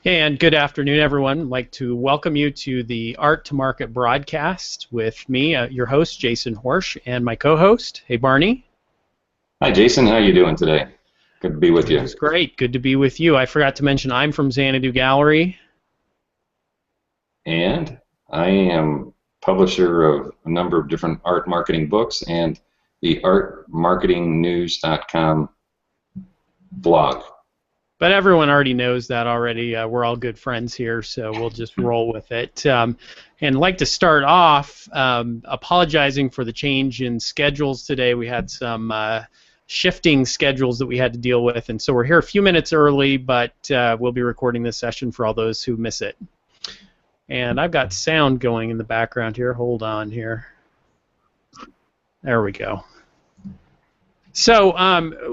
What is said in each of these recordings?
And good afternoon, everyone. I'd like to welcome you to the Art to Market broadcast with me, your host, Jason Horejs, and my co-host, hey, Barney. Hi, Jason. How you doing today? Good to be with you. It's great. Good to be with you. I forgot to mention I'm from Xanadu Gallery. And I am publisher of a number of different art marketing books and the artmarketingnews.com blog. But everyone already knows that already. We're all good friends here, so we'll just roll with it. And I'd like to start off apologizing for the change in schedules today. We had some shifting schedules that we had to deal with, and so we're here a few minutes early, but we'll be recording this session for all those who miss it. And I've got sound going in the background here. Hold on here. There we go. So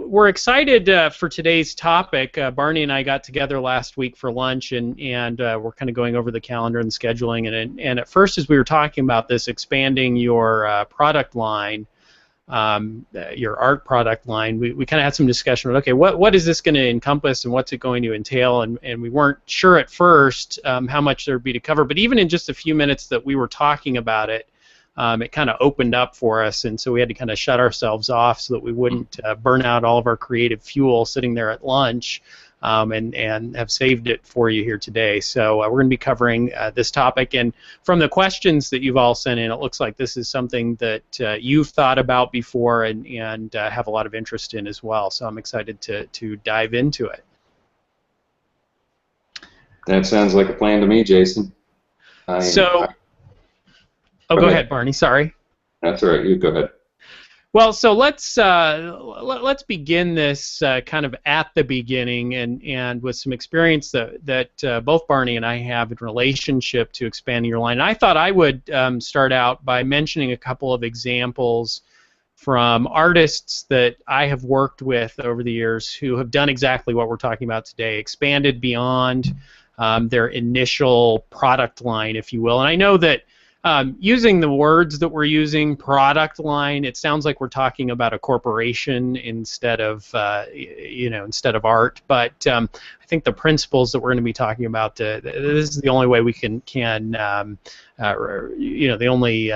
we're excited for today's topic. Barney and I got together last week for lunch, and we're kind of going over the calendar and scheduling. And at first, as we were talking about this, expanding your product line, your art product line, we kind of had some discussion about, okay, what is this going to encompass and what's it going to entail? And we weren't sure at first how much there would be to cover. But even in just a few minutes that we were talking about it, it kind of opened up for us, and so we had to kind of shut ourselves off so that we wouldn't burn out all of our creative fuel sitting there at lunch, and have saved it for you here today. So we're going to be covering this topic, and from the questions that you've all sent in, it looks like this is something that you've thought about before and have a lot of interest in as well. So I'm excited to dive into it. That sounds like a plan to me, Jason. Go ahead, Barney. Sorry. That's all right. You go ahead. Well, so let's begin this kind of at the beginning, and with some experience that both Barney and I have in relationship to expanding your line. I thought I would start out by mentioning a couple of examples from artists that I have worked with over the years who have done exactly what we're talking about today, expanded beyond their initial product line, if you will. And I know that using the words that we're using, product line, it sounds like we're talking about a corporation instead of art. But I think the principles that we're going to be talking about, this is the only way we can the only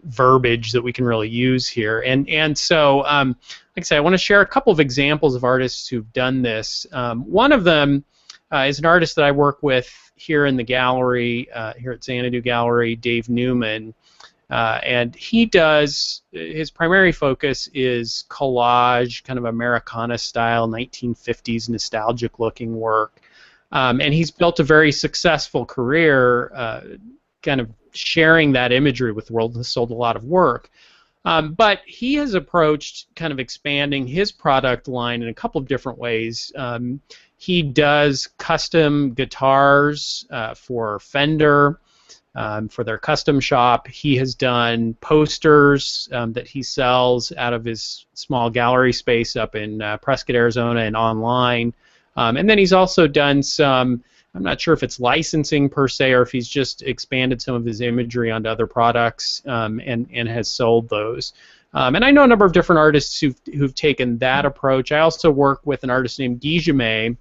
verbiage that we can really use here. And so, like I said, I want to share a couple of examples of artists who've done this. One of them is an artist that I work with here in the gallery, here at Xanadu Gallery, Dave Newman, and he does, his primary focus is collage, kind of Americana style, 1950s nostalgic looking work, and he's built a very successful career kind of sharing that imagery with the world and has sold a lot of work. But he has approached kind of expanding his product line in a couple of different ways. He does custom guitars for Fender, for their custom shop. He has done posters that he sells out of his small gallery space up in Prescott, Arizona, and online. And then he's also done some, I'm not sure if it's licensing per se or if he's just expanded some of his imagery onto other products and has sold those. And I know a number of different artists who've taken that approach. I also work with an artist named Guy.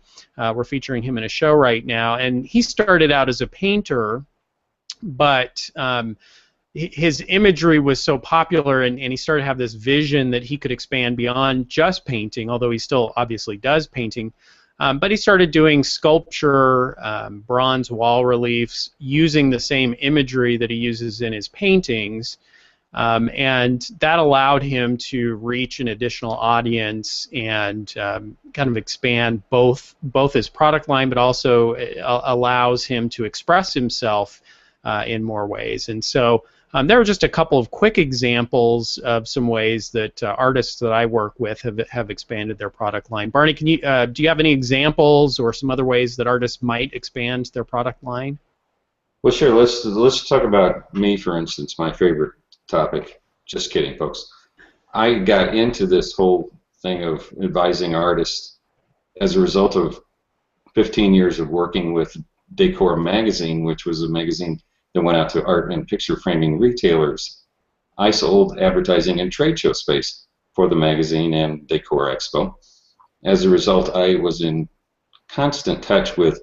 We're featuring him in a show right now, and he started out as a painter, but his imagery was so popular, and he started to have this vision that he could expand beyond just painting, although he still obviously does painting. But he started doing sculpture, bronze wall reliefs, using the same imagery that he uses in his paintings. And that allowed him to reach an additional audience and kind of expand both his product line, but also allows him to express himself in more ways. And so there are just a couple of quick examples of some ways that artists that I work with have expanded their product line. Barney, do you have any examples or some other ways that artists might expand their product line? Well, sure. Let's talk about me, for instance, my favorite topic. Just kidding, folks. I got into this whole thing of advising artists as a result of 15 years of working with Decor magazine, which was a magazine that went out to art and picture framing retailers. I sold advertising and trade show space for the magazine and Decor Expo. As a result, I was in constant touch with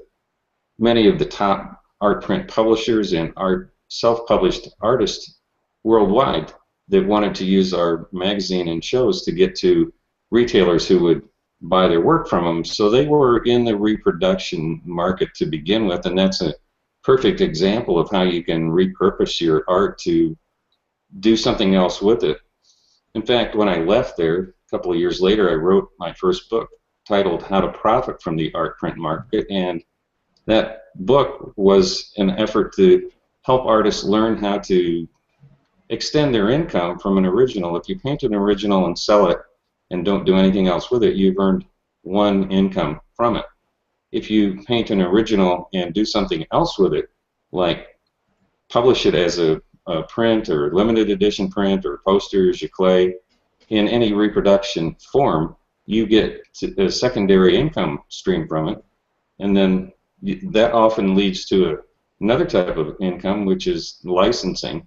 many of the top art print publishers and art self-published artists worldwide that wanted to use our magazine and shows to get to retailers who would buy their work from them. So they were in the reproduction market to begin with, and that's a perfect example of how you can repurpose your art to do something else with it. In fact, when I left there a couple of years later, I wrote my first book titled How to Profit from the Art Print Market, and that book was an effort to help artists learn how to extend their income from an original. If you paint an original and sell it and don't do anything else with it, you've earned one income from it. If you paint an original and do something else with it, like publish it as a print or limited edition print or posters, giclée, in any reproduction form, you get a secondary income stream from it, and then that often leads to another type of income, which is licensing.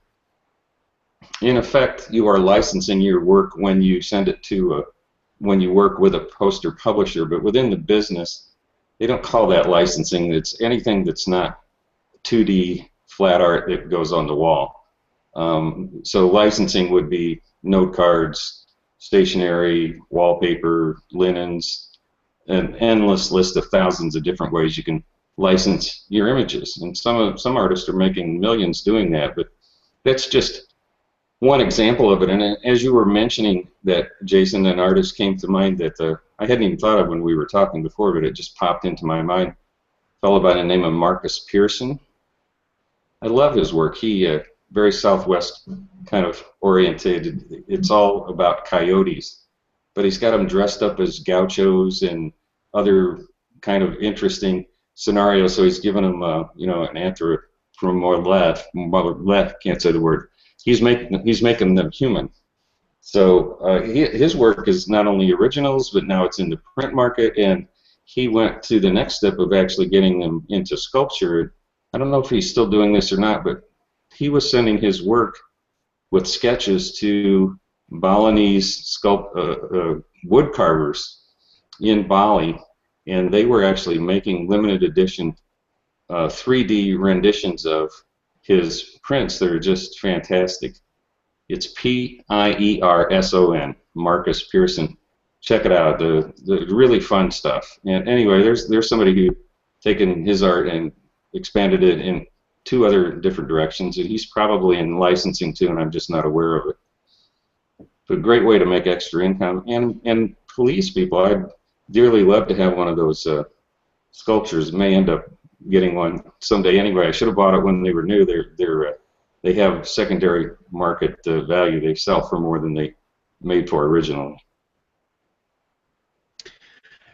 In effect, you are licensing your work when you send it to when you work with a poster publisher, but within the business, they don't call that licensing. It's anything that's not 2D flat art that goes on the wall. So licensing would be note cards, stationery, wallpaper, linens, an endless list of thousands of different ways you can license your images. And some artists are making millions doing that, but that's just one example of it. And as you were mentioning that, Jason, an artist came to mind that I hadn't even thought of when we were talking before, but it just popped into my mind. A fellow by the name of Marcus Pearson. I love his work. He very Southwest kind of orientated. It's all about coyotes, but he's got them dressed up as gauchos and other kind of interesting scenarios. So he's given them, an anthropomorph, can't say the word. He's making them human. So his work is not only originals, but now it's in the print market, and he went to the next step of actually getting them into sculpture. I don't know if he's still doing this or not, but he was sending his work with sketches to Balinese wood carvers in Bali, and they were actually making limited edition 3D renditions of his prints. They're just fantastic. It's Pierson, Marcus Pearson. Check it out. The really fun stuff. And anyway, there's somebody who taken his art and expanded it in 2 other different directions, and he's probably in licensing too, and I'm just not aware of it. But a great way to make extra income. And police people, I'd dearly love to have one of those sculptures. May end up getting one someday anyway. I should have bought it when they were new. They have secondary market value. They sell for more than they made for originally.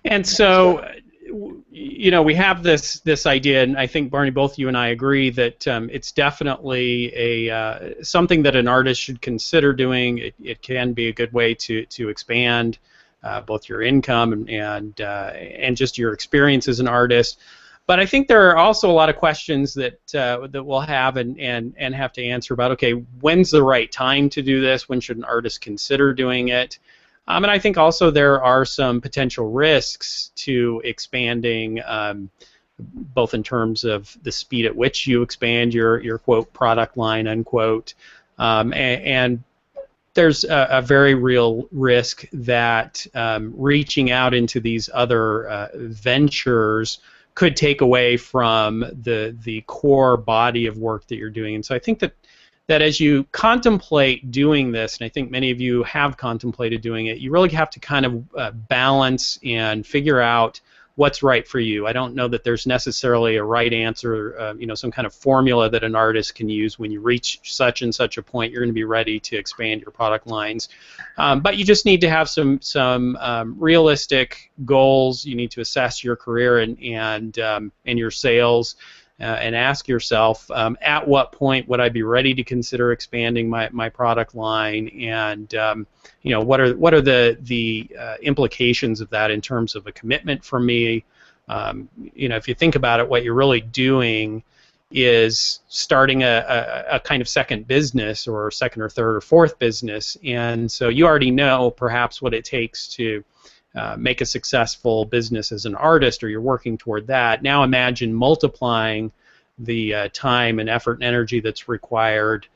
And so, we have this idea, and I think, Barney, both you and I agree that it's definitely something that an artist should consider doing. It can be a good way to expand both your income and just your experience as an artist. But I think there are also a lot of questions that we'll have and have to answer about, okay, when's the right time to do this? When should an artist consider doing it? And I think also there are some potential risks to expanding, both in terms of the speed at which you expand your quote product line, unquote, and there's a very real risk that reaching out into these other ventures could take away from the core body of work that you're doing. And so I think that as you contemplate doing this, and I think many of you have contemplated doing it, you really have to kind of balance and figure out what's right for you. I don't know that there's necessarily a right answer, some kind of formula that an artist can use. When you reach such and such a point, you're going to be ready to expand your product lines. But you just need to have some realistic goals. You need to assess your career and your sales. And ask yourself, at what point would I be ready to consider expanding my product line, and what are the implications of that in terms of a commitment from me? If you think about it, what you're really doing is starting a kind of second business, or second or third or fourth business, and so you already know perhaps what it takes to make a successful business as an artist, or you're working toward that. Now imagine multiplying the time and effort and energy that's required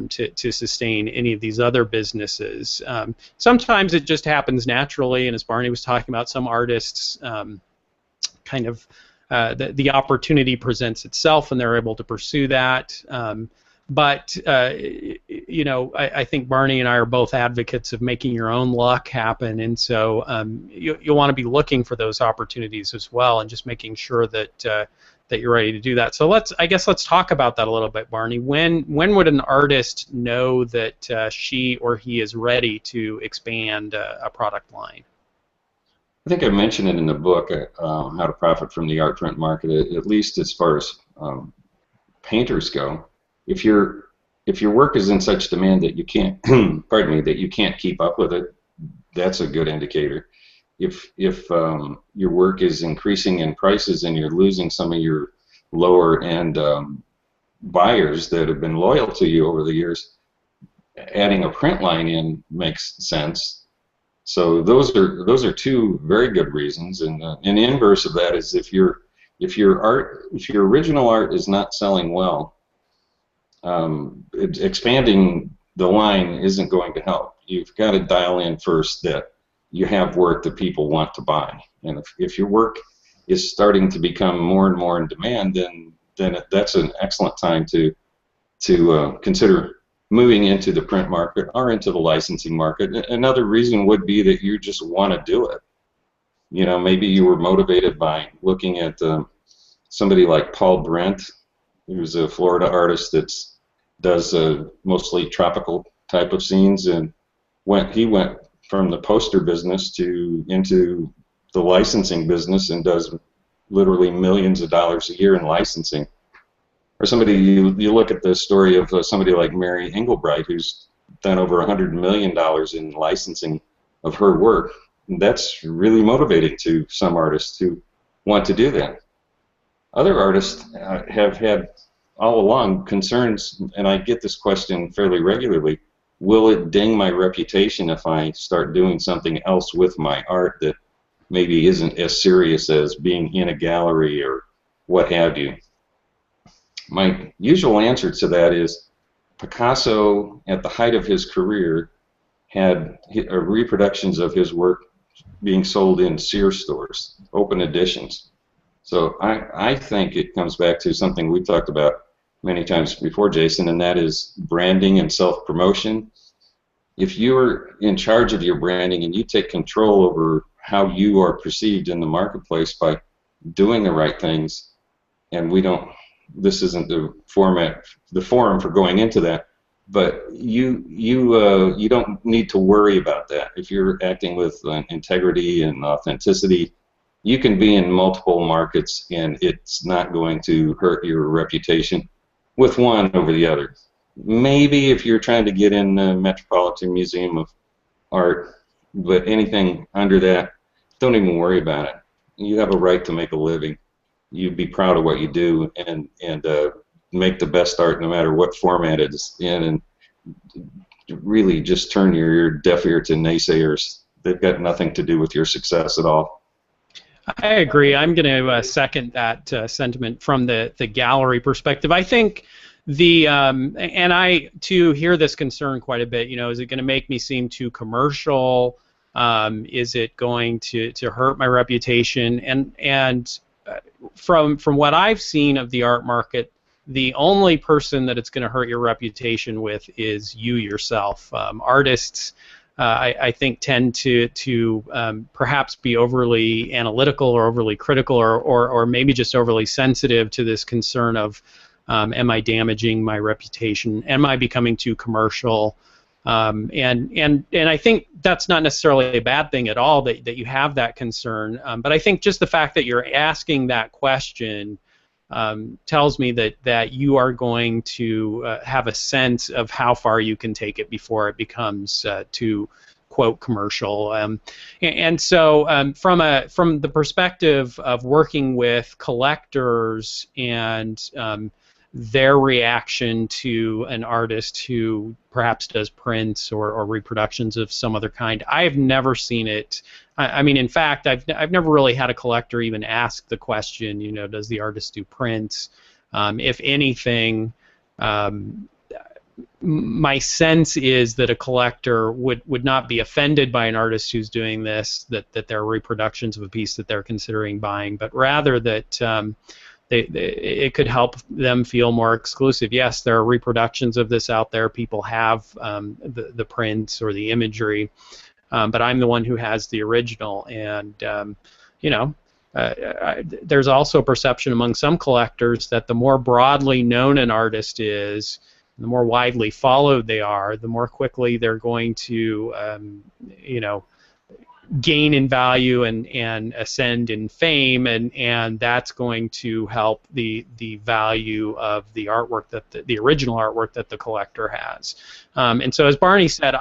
to sustain any of these other businesses. Sometimes it just happens naturally, and as Barney was talking about, some artists kind of the opportunity presents itself and they're able to pursue that. But you know, I think Barney and I are both advocates of making your own luck happen, and so you'll want to be looking for those opportunities as well, and just making sure that that you're ready to do that. So I guess let's talk about that a little bit, Barney. When would an artist know that she or he is ready to expand a product line? I think I mentioned it in the book, How to Profit from the Art Print Market, at least as far as painters go. If your work is in such demand that you can't, pardon me, that you can't keep up with it, that's a good indicator. If your work is increasing in prices and you're losing some of your lower end buyers that have been loyal to you over the years, adding a print line in makes sense. So those are two very good reasons. And an inverse of that is if your original art is not selling well, expanding the line isn't going to help. You've got to dial in first that you have work that people want to buy, and if your work is starting to become more and more in demand, then that's an excellent time to consider moving into the print market or into the licensing market. Another reason would be that you just want to do it. You know, maybe you were motivated by looking at somebody like Paul Brent, who's a Florida artist that does mostly tropical type of scenes, and he went from the poster business into the licensing business and does literally millions of dollars a year in licensing. Or somebody, you look at the story of somebody like Mary Englebright, who's done over $100 million in licensing of her work. And that's really motivating to some artists who want to do that. Other artists have had all along concerns, and I get this question fairly regularly: will it ding my reputation if I start doing something else with my art that maybe isn't as serious as being in a gallery or what have you? My usual answer to that is Picasso, at the height of his career, had reproductions of his work being sold in Sears stores, open editions. So I think it comes back to something we've talked about many times before, Jason, and that is branding and self-promotion. If you're in charge of your branding and you take control over how you are perceived in the marketplace by doing the right things, and this isn't the forum for going into that, but you don't need to worry about that. If you're acting with integrity and authenticity, you can be in multiple markets and it's not going to hurt your reputation with one over the other. Maybe if you're trying to get in the Metropolitan Museum of Art, but anything under that, don't even worry about it. You have a right to make a living. You be proud of what you do and make the best art no matter what format it is in, and really just turn your deaf ear to naysayers. They've got nothing to do with your success at all. I agree. I'm going to second that sentiment from the gallery perspective. I think and I too hear this concern quite a bit. You know, is it going to make me seem too commercial? Is it going to hurt my reputation? And from what I've seen of the art market, the only person that it's going to hurt your reputation with is you yourself. Artists, I think, tend to perhaps be overly analytical or overly critical, or maybe just overly sensitive to this concern of am I damaging my reputation? Am I becoming too commercial? And I think that's not necessarily a bad thing at all that you have that concern. But I think just the fact that you're asking that question tells me that you are going to have a sense of how far you can take it before it becomes too, quote, commercial. And so from the perspective of working with collectors and their reaction to an artist who perhaps does prints or reproductions of some other kind. I have never seen it. I mean, in fact, I've never really had a collector even ask the question, you know, does the artist do prints? If anything, my sense is that a collector would not be offended by an artist who's doing this, that there are reproductions of a piece that they're considering buying, but rather that it could help them feel more exclusive. Yes, there are reproductions of this out there. People have the prints or the imagery, but I'm the one who has the original. And you know, there's also a perception among some collectors that the more broadly known an artist is, the more widely followed they are, the more quickly they're going to, you know, gain in value and ascend in fame, and that's going to help the value of the artwork, that the original artwork that the collector has. And so, as Barney said,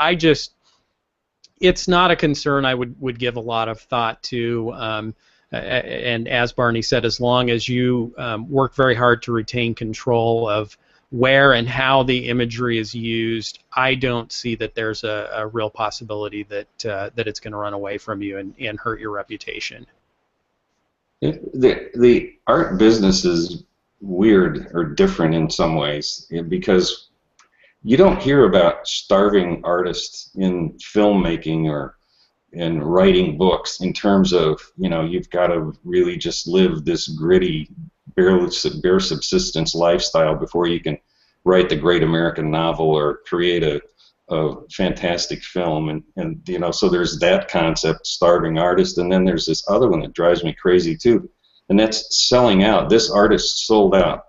it's not a concern I would give a lot of thought to. And as Barney said, as long as you work very hard to retain control of where and how the imagery is used, I don't see that there's a real possibility that it's going to run away from you and hurt your reputation. The art business is weird or different in some ways, because you don't hear about starving artists in filmmaking or in writing books in terms of, you know, you've got to really just live this gritty, bare subsistence lifestyle before you can write the great American novel or create a fantastic film. And you know, so there's that concept, starving artist, and then there's this other one that drives me crazy too, and that's selling out. This artist sold out.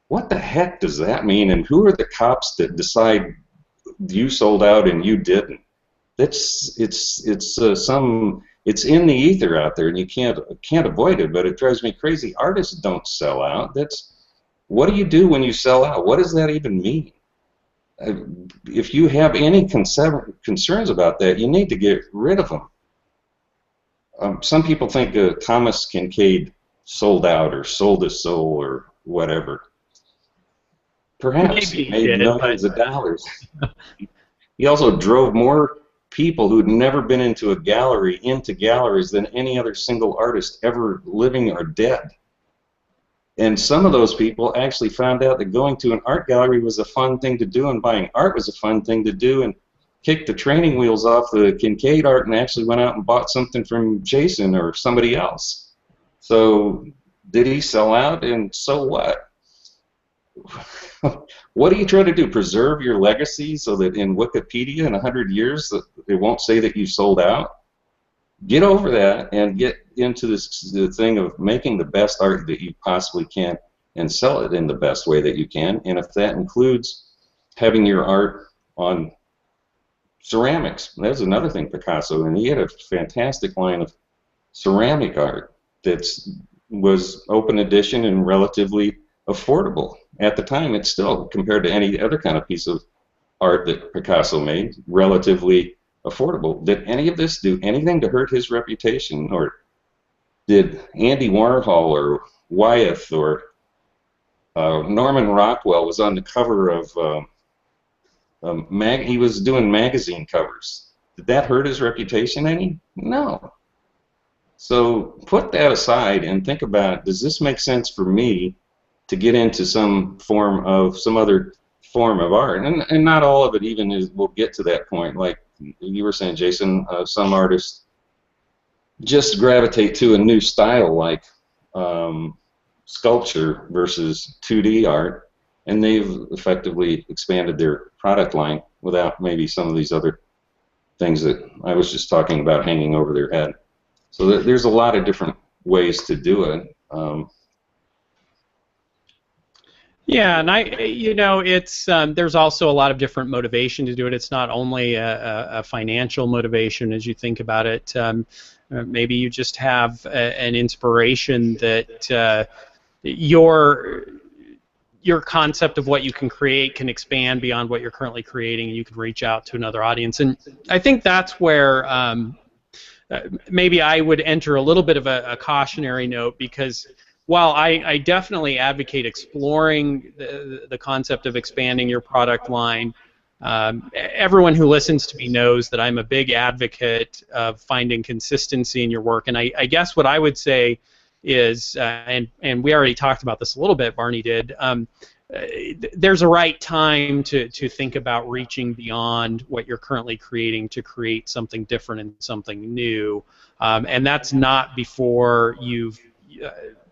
What the heck does that mean? And who are the cops that decide you sold out and you didn't? It's in the ether out there, and you can't avoid it. But it drives me crazy. Artists don't sell out. What do you do when you sell out? What does that even mean? If you have any concerns about that, you need to get rid of them. Some people think Thomas Kincaid sold out or sold his soul or whatever. Perhaps he made millions of dollars. He also drove more people who'd never been into a gallery into galleries than any other single artist ever living or dead. And some of those people actually found out that going to an art gallery was a fun thing to do, and buying art was a fun thing to do, and kicked the training wheels off the Kincaid art and actually went out and bought something from Jason or somebody else. So did he sell out, and so what? What do you try to do? Preserve your legacy so that in Wikipedia in 100 years it won't say that you sold out? Get over that and get into the thing of making the best art that you possibly can and sell it in the best way that you can. And if that includes having your art on ceramics, that's another thing, Picasso, and he had a fantastic line of ceramic art that was open edition and relatively affordable. At the time, it's still, compared to any other kind of piece of art that Picasso made, relatively affordable. Did any of this do anything to hurt his reputation? Or did Andy Warhol or Wyeth or Norman Rockwell was on the cover of he was doing magazine covers. Did that hurt his reputation any? No. So put that aside and think about, does this make sense for me to get into some other form of art? And not all of it even will get to that point. Like you were saying, Jason, some artists just gravitate to a new style, like sculpture versus 2D art, and they've effectively expanded their product line without maybe some of these other things that I was just talking about hanging over their head. So there's a lot of different ways to do it. Yeah, and you know, it's there's also a lot of different motivation to do it. It's not only a financial motivation as you think about it. Maybe you just have an inspiration that your concept of what you can create can expand beyond what you're currently creating, and you can reach out to another audience. And I think that's where maybe I would enter a little bit of a cautionary note, because while I definitely advocate exploring the concept of expanding your product line, everyone who listens to me knows that I'm a big advocate of finding consistency in your work. And I guess what I would say is, and we already talked about this a little bit, Barney did, there's a right time to think about reaching beyond what you're currently creating to create something different and something new. And that's not before you've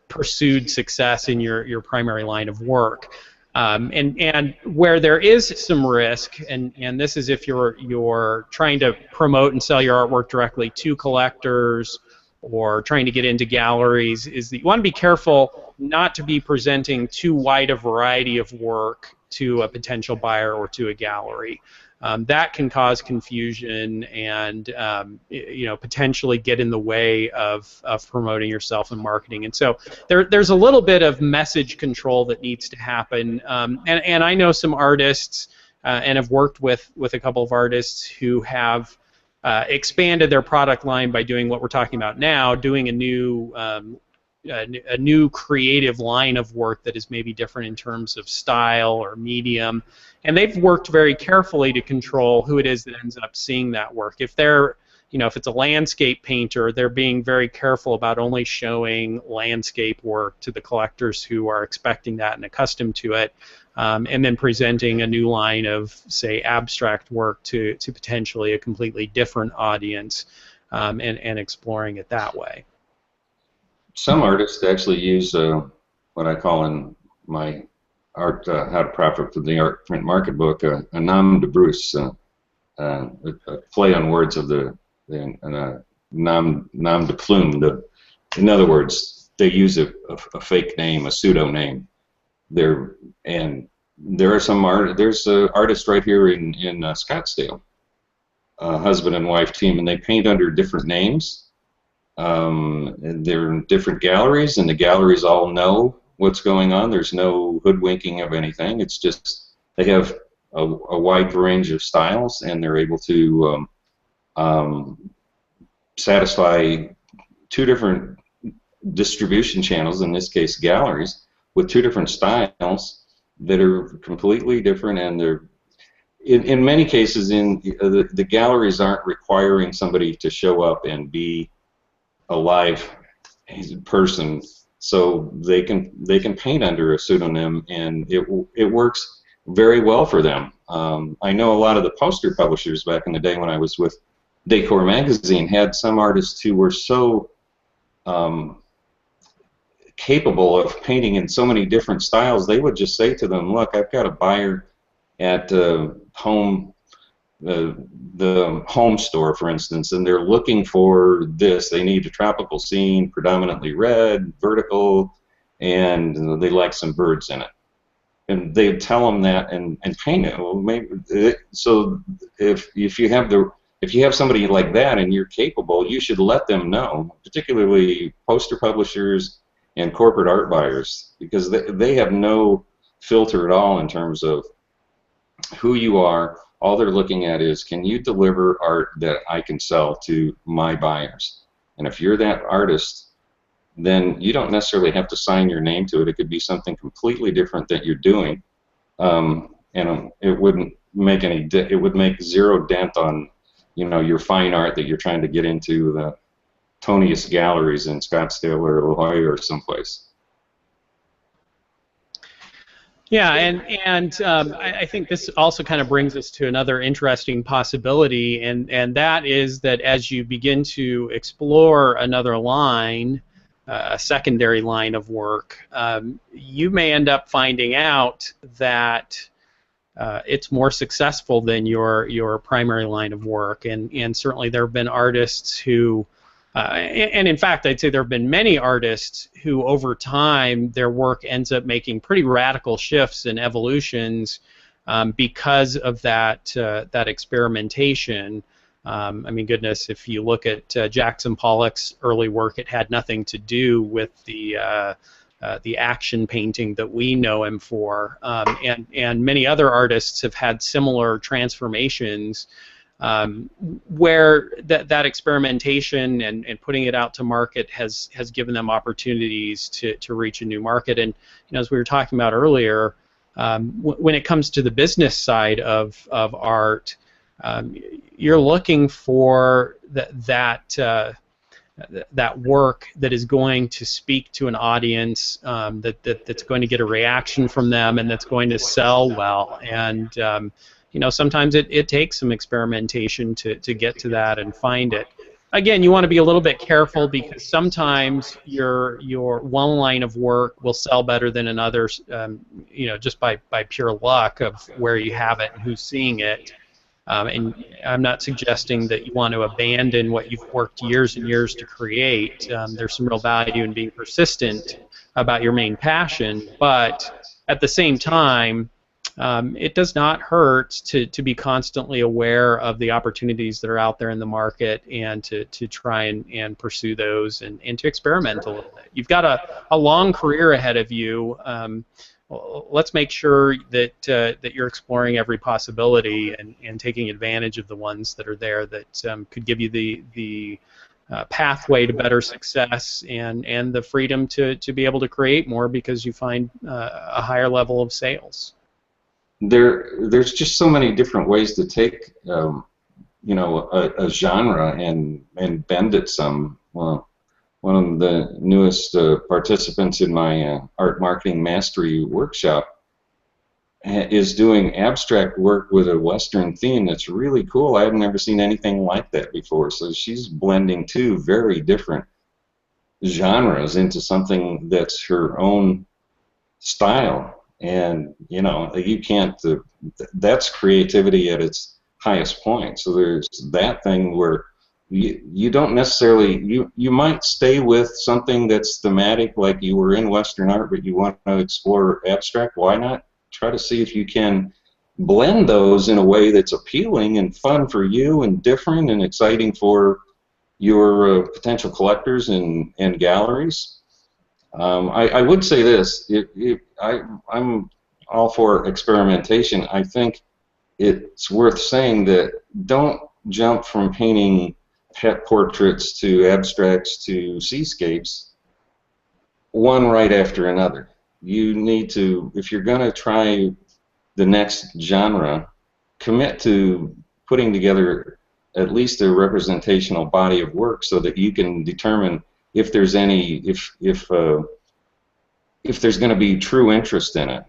pursued success in your primary line of work. And where there is some risk, and this is if you're trying to promote and sell your artwork directly to collectors or trying to get into galleries, is that you want to be careful not to be presenting too wide a variety of work to a potential buyer or to a gallery. That can cause confusion and potentially get in the way of promoting yourself and marketing. And so there's a little bit of message control that needs to happen. And I know some artists and have worked with a couple of artists who have expanded their product line by doing what we're talking about now, doing a new creative line of work that is maybe different in terms of style or medium, and they've worked very carefully to control who it is that ends up seeing that work. If they're, if it's a landscape painter, they're being very careful about only showing landscape work to the collectors who are expecting that and accustomed to it, and then presenting a new line of, say, abstract work to potentially a completely different audience, and exploring it that way. Some artists actually use what I call in my art, How to Profit from the Art Print Market book, a nom de Bruce, a play on words of the nom de plume. In other words, they use a fake name, a pseudonym. There are some there's an artist right here in Scottsdale, a husband and wife team, and they paint under different names. And they're in different galleries, and the galleries all know what's going on. There's no hoodwinking of anything. It's just they have a wide range of styles, and they're able to satisfy two different distribution channels, in this case galleries, with two different styles that are completely different. And they're in many cases the galleries aren't requiring somebody to show up and be a live person, so they can paint under a pseudonym, and it works very well for them. I know a lot of the poster publishers back in the day when I was with Decor magazine had some artists who were so capable of painting in so many different styles. They would just say to them, "Look, I've got a buyer at the home store, for instance, and they're looking for this. They need a tropical scene, predominantly red, vertical, and they like some birds in it." And they'd tell them that and paint it. Well, so if you have somebody like that and you're capable, you should let them know, particularly poster publishers and corporate art buyers, because they have no filter at all in terms of who you are. All they're looking at is, can you deliver art that I can sell to my buyers? And if you're that artist, then you don't necessarily have to sign your name to it. It could be something completely different that you're doing, and it wouldn't make it would make zero dent on, your fine art that you're trying to get into the Tonius galleries in Scottsdale or La Jolla or someplace. Yeah, and I think this also kind of brings us to another interesting possibility, and that is that as you begin to explore another line, a secondary line of work, you may end up finding out that it's more successful than your primary line of work, and certainly there have been artists who and in fact, I'd say there have been many artists who, over time, their work ends up making pretty radical shifts and evolutions because of that experimentation. I mean, goodness, if you look at Jackson Pollock's early work, it had nothing to do with the action painting that we know him for, and many other artists have had similar transformations. where that experimentation and putting it out to market has given them opportunities to reach a new market. And as we were talking about earlier, when it comes to the business side of art, you're looking for that work that is going to speak to an audience, that's going to get a reaction from them, and that's going to sell well. And sometimes it takes some experimentation to get to that and find it. Again, you want to be a little bit careful, because sometimes your one line of work will sell better than another, just by pure luck of where you have it and who's seeing it. And I'm not suggesting that you want to abandon what you've worked years and years to create. There's some real value in being persistent about your main passion, but at the same time, it does not hurt to be constantly aware of the opportunities that are out there in the market, and to try and pursue those, and to experiment a little bit. You've got a long career ahead of you. Let's make sure that you're exploring every possibility and taking advantage of the ones that are there that could give you the pathway to better success, and the freedom to be able to create more, because you find a higher level of sales. There's just so many different ways to take a genre and bend it some. Well, one of the newest participants in my art marketing mastery workshop is doing abstract work with a Western theme that's really cool. I have never seen anything like that before. So she's blending two very different genres into something that's her own style. And you can't. That's creativity at its highest point. So there's that thing where you don't necessarily, you might stay with something that's thematic, like you were in Western art, but you want to explore abstract. Why not try to see if you can blend those in a way that's appealing and fun for you, and different and exciting for your potential collectors and galleries. I would say this: I'm all for experimentation. I think it's worth saying that don't jump from painting pet portraits to abstracts to seascapes one right after another. You need to, if you're going to try the next genre, commit to putting together at least a representational body of work, so that you can determine if there's any, if there's going to be true interest in it.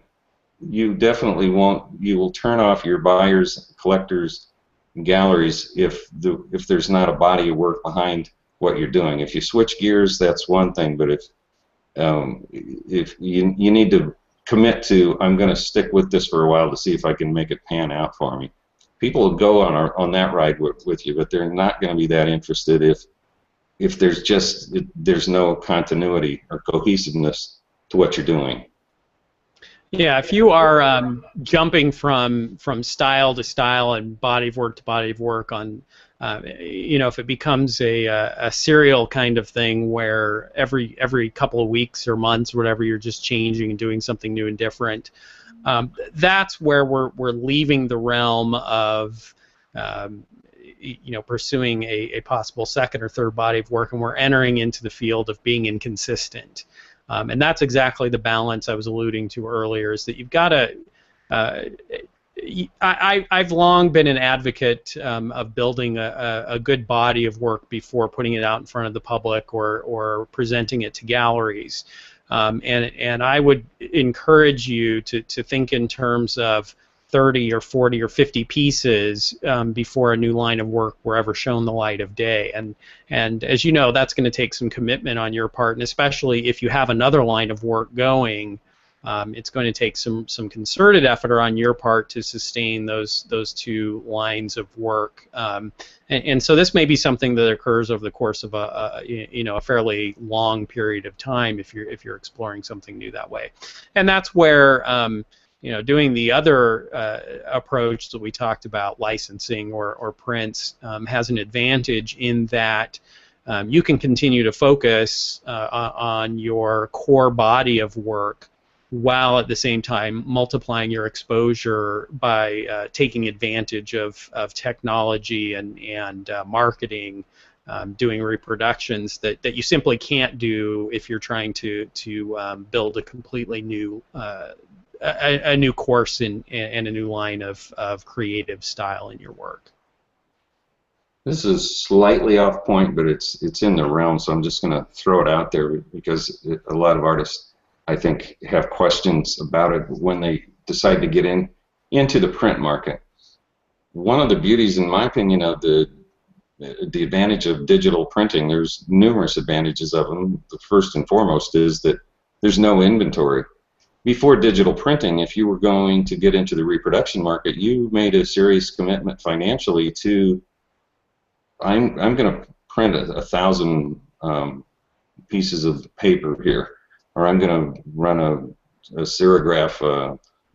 You definitely won't. You will turn off your buyers, collectors, galleries if there's not a body of work behind what you're doing. If you switch gears, that's one thing, but if you need to commit to, I'm going to stick with this for a while to see if I can make it pan out for me. People will go on that ride with you, but they're not going to be that interested if there's no continuity or cohesiveness to what you're doing. Yeah, if you are jumping from style to style and body of work to body of work on, if it becomes a serial kind of thing where every couple of weeks or months or whatever you're just changing and doing something new and different, that's where we're leaving the realm of pursuing a possible second or third body of work, and we're entering into the field of being inconsistent. And that's exactly the balance I was alluding to earlier, is that you've got to... I've long been an advocate of building a good body of work before putting it out in front of the public or presenting it to galleries. And I would encourage you to think in terms of 30 or 40 or 50 pieces before a new line of work were ever shown the light of day. And as you know, that's going to take some commitment on your part, and especially if you have another line of work going, it's going to take some concerted effort on your part to sustain those two lines of work. And so this may be something that occurs over the course of a fairly long period of time if you're exploring something new that way. And that's where doing the other approach that we talked about, licensing or prints, has an advantage in that you can continue to focus on your core body of work while at the same time multiplying your exposure by taking advantage of technology and marketing, doing reproductions that you simply can't do if you're trying to build a completely new a new course and a new line of creative style in your work. This is slightly off point, but it's in the realm, so I'm just going to throw it out there because a lot of artists, I think, have questions about it when they decide to get into the print market. One of the beauties, in my opinion, of the advantage of digital printing, there's numerous advantages of them. The first and foremost is that there's no inventory. Before digital printing, if you were going to get into the reproduction market, you made a serious commitment financially to, I'm going to print 1,000 pieces of paper here, or I'm going to run a serigraph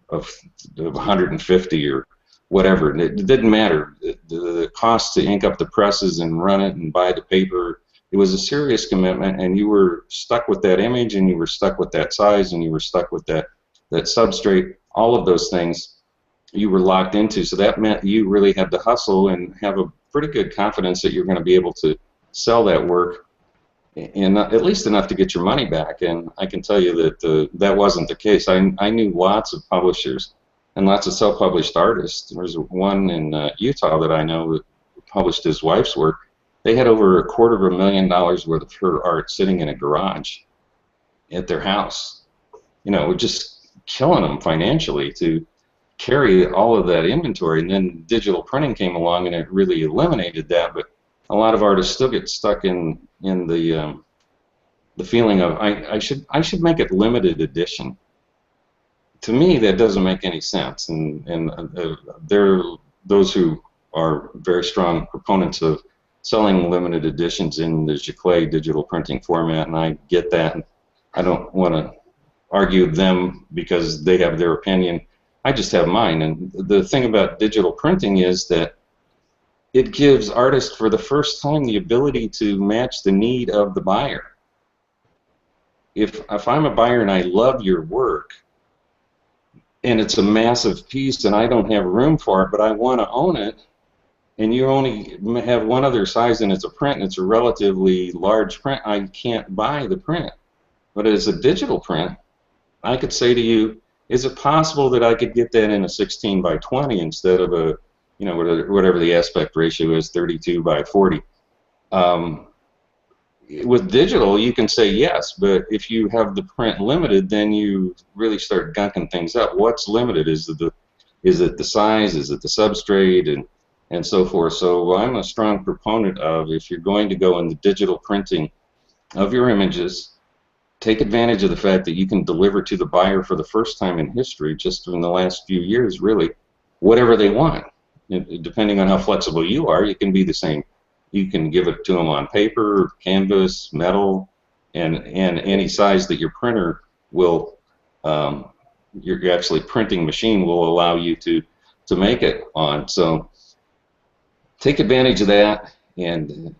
of 150 or whatever. It didn't matter. The cost to ink up the presses and run it and buy the paper, it was a serious commitment, and you were stuck with that image, and you were stuck with that size, and you were stuck with that substrate. All of those things you were locked into, so that meant you really had to hustle and have a pretty good confidence that you're going to be able to sell that work, and at least enough to get your money back. And I can tell you that that wasn't the case. I knew lots of publishers and lots of self-published artists. There's one in Utah that I know that published his wife's work. They had over $250,000 worth of her art sitting in a garage at their house. You know, just killing them financially to carry all of that inventory. And then digital printing came along, and it really eliminated that. But a lot of artists still get stuck in the feeling of I should make it limited edition. To me, that doesn't make any sense. And there are those who are very strong proponents of selling limited editions in the Giclée digital printing format, and I get that. I don't want to argue with them because they have their opinion. I just have mine. And the thing about digital printing is that it gives artists for the first time the ability to match the need of the buyer. If I'm a buyer and I love your work, and it's a massive piece and I don't have room for it, but I want to own it, and you only have one other size and it's a print and it's a relatively large print, I can't buy the print. But as a digital print, I could say to you, is it possible that I could get that in a 16 by 20 instead of a, you know, whatever the aspect ratio is, 32 by 40? With digital, you can say yes, but if you have the print limited, then you really start gunking things up. What's limited? Is it the size? Is it the substrate? And so forth. So I'm a strong proponent of, if you're going to go in the digital printing of your images, take advantage of the fact that you can deliver to the buyer for the first time in history, just in the last few years, really, whatever they want. Depending on how flexible you are, it can be the same. You can give it to them on paper, canvas, metal, and any size that your printer will, your actually printing machine will allow you to make it on. So take advantage of that. And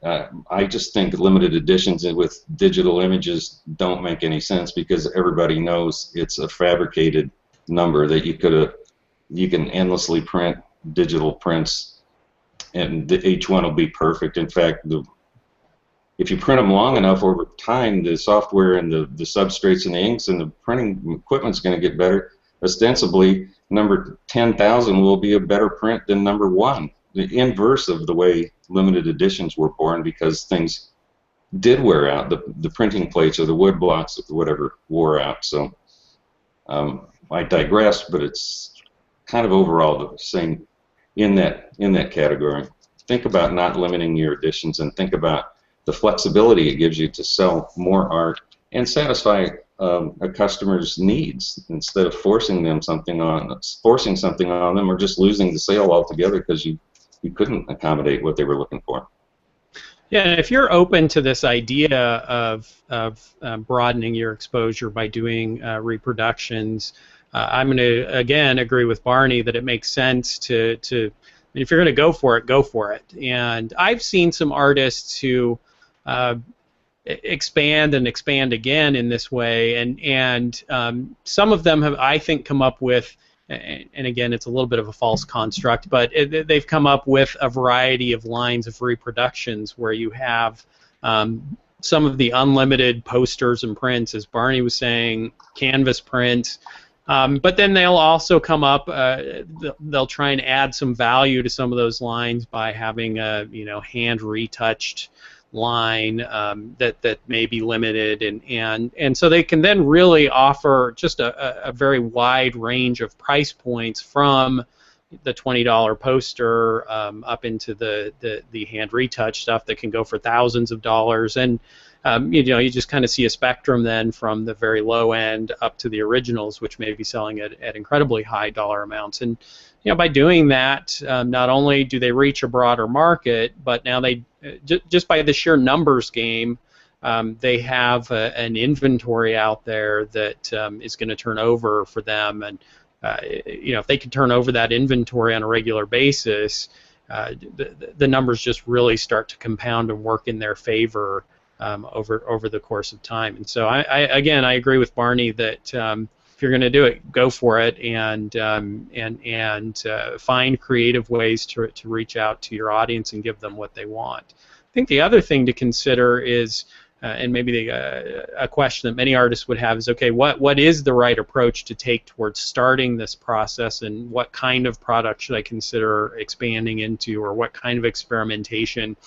I just think limited editions with digital images don't make any sense, because everybody knows it's a fabricated number that you can endlessly print digital prints, and each one will be perfect. In fact, if you print them long enough over time, the software and the substrates and the inks and the printing equipment is going to get better. Ostensibly, number 10,000 will be a better print than number 1. The inverse of the way limited editions were born, because things did wear out. The printing plates or the wood blocks or whatever wore out. So I digress, but it's kind of overall the same in that category. Think about not limiting your editions, and think about the flexibility it gives you to sell more art and satisfy a customer's needs, instead of forcing something on them, or just losing the sale altogether because you couldn't accommodate what they were looking for. Yeah, and if you're open to this idea of broadening your exposure by doing reproductions, I'm going to again agree with Barney that it makes sense to if you're going to go for it, go for it. And I've seen some artists who expand and expand again in this way, and some of them have, I think, come up with, and again, it's a little bit of a false construct, but they've come up with a variety of lines of reproductions where you have some of the unlimited posters and prints, as Barney was saying, canvas prints, but then they'll also come up, they'll try and add some value to some of those lines by having a hand retouched line that may be limited, and so they can then really offer just a very wide range of price points from the $20 poster up into the hand retouch stuff that can go for thousands of dollars, and you just kind of see a spectrum then from the very low end up to the originals, which may be selling at incredibly high dollar amounts. And by doing that, not only do they reach a broader market, but now they just by the sheer numbers game, they have an inventory out there that is going to turn over for them. And if they can turn over that inventory on a regular basis, the numbers just really start to compound and work in their favor over the course of time. And so I agree with Barney that if you're going to do it, go for it, and find creative ways to reach out to your audience and give them what they want. I think the other thing to consider is, and maybe a question that many artists would have is, okay, what is the right approach to take towards starting this process, and what kind of product should I consider expanding into, or what kind of experimentation?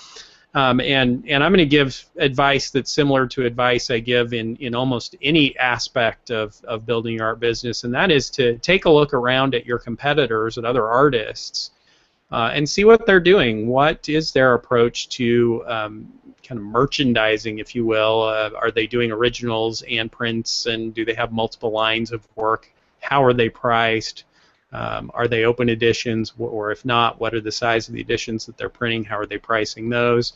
And I'm going to give advice that's similar to advice I give in almost any aspect of building your art business, and that is to take a look around at your competitors and other artists and see what they're doing. What is their approach to kind of merchandising, if you will? Are they doing originals and prints, and do they have multiple lines of work? How are they priced? Are they open editions, or if not, what are the size of the editions that they're printing? How are they pricing those?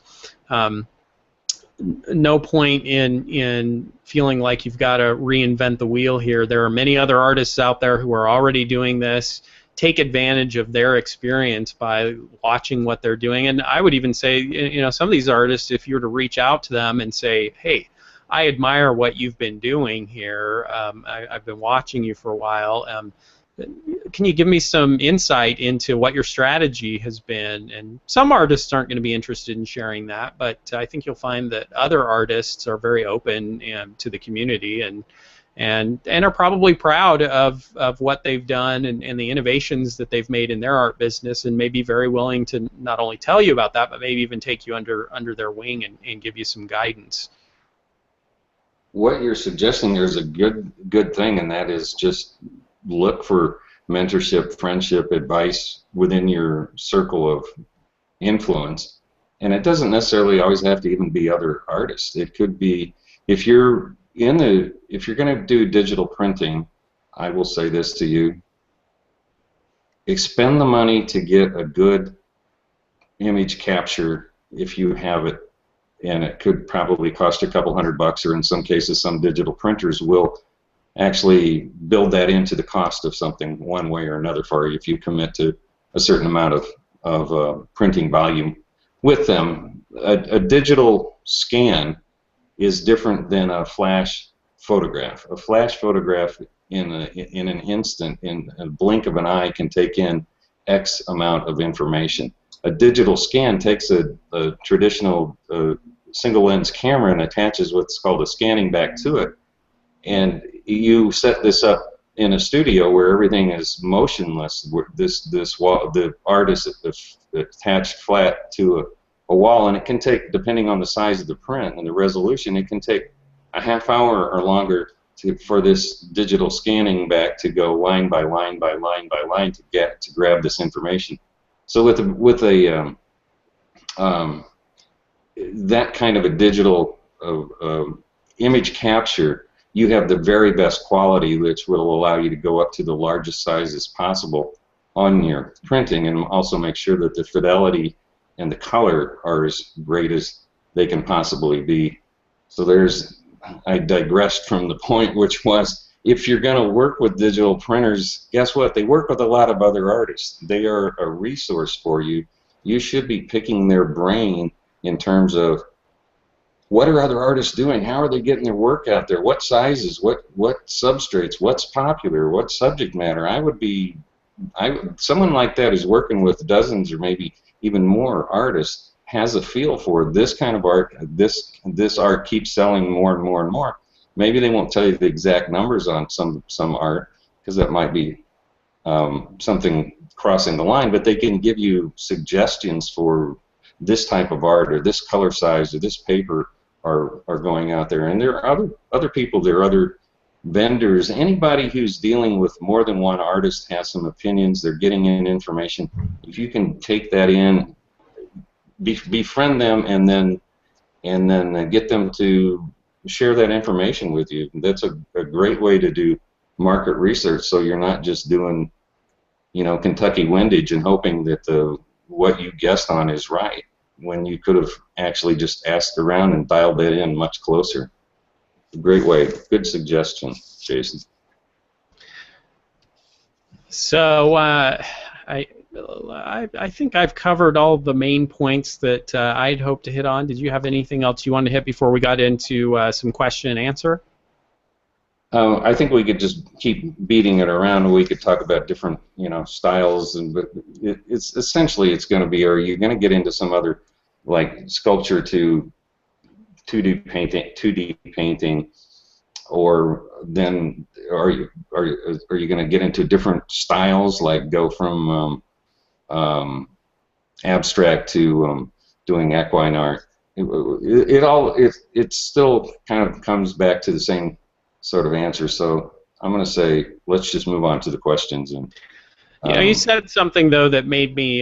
No point in feeling like you've got to reinvent the wheel here. There are many other artists out there who are already doing this. Take advantage of their experience by watching what they're doing. And I would even say, some of these artists, if you were to reach out to them and say, hey, I admire what you've been doing here. I've been watching you for a while. Can you give me some insight into what your strategy has been? And some artists aren't going to be interested in sharing that, but I think you'll find that other artists are very open to the community and are probably proud of what they've done and the innovations that they've made in their art business, and may be very willing to not only tell you about that, but maybe even take you under their wing and give you some guidance. What you're suggesting there is a good thing, and that is just look for mentorship, friendship, advice within your circle of influence. And it doesn't necessarily always have to even be other artists. It could be, if you're going to do digital printing, I will say this to you: expend the money to get a good image capture if you have it, and it could probably cost a couple $100, or in some cases some digital printers will actually build that into the cost of something one way or another for you if you commit to a certain amount of printing volume with them. A digital scan is different than a flash photograph. A flash photograph in an instant, in a blink of an eye, can take in X amount of information. A digital scan takes a traditional single lens camera and attaches what's called a scanning back to it. And you set this up in a studio where everything is motionless. The art is attached flat to a wall, and it can take, depending on the size of the print and the resolution, it can take a half hour or longer for this digital scanning back to go line by line by line by line to grab this information. So with that kind of a digital image capture, you have the very best quality, which will allow you to go up to the largest sizes possible on your printing, and also make sure that the fidelity and the color are as great as they can possibly be. So I digressed from the point, which was, if you're going to work with digital printers, guess what? They work with a lot of other artists. They are a resource for you. You should be picking their brain in terms of what are other artists doing? How are they getting their work out there? What sizes? What substrates? What's popular? What subject matter? Someone like that is working with dozens or maybe even more artists, has a feel for this kind of art. This art keeps selling more and more and more. Maybe they won't tell you the exact numbers on some art, because that might be something crossing the line, but they can give you suggestions for this type of art, or this color size, or this paper are going out there. And there are other people, there are other vendors, anybody who's dealing with more than one artist has some opinions, they're getting in information. If you can take that in, befriend them, and then get them to share that information with you, that's a great way to do market research, so you're not just doing, you know, Kentucky windage and hoping that what you guessed on is right, when you could have actually just asked around and dialed that in much closer. Great way. Good suggestion, Jason. So I think I've covered all the main points that I'd hoped to hit on. Did you have anything else you wanted to hit before we got into some question and answer? I think we could just keep beating it around. We could talk about different, you know, styles, but it's essentially it's going to be, are you going to get into some other, like, sculpture to 2D painting, or then are you going to get into different styles, like go from abstract to doing equine art? It still kind of comes back to the same sort of answer. So I'm going to say let's just move on to the questions. And you know, you said something though that made me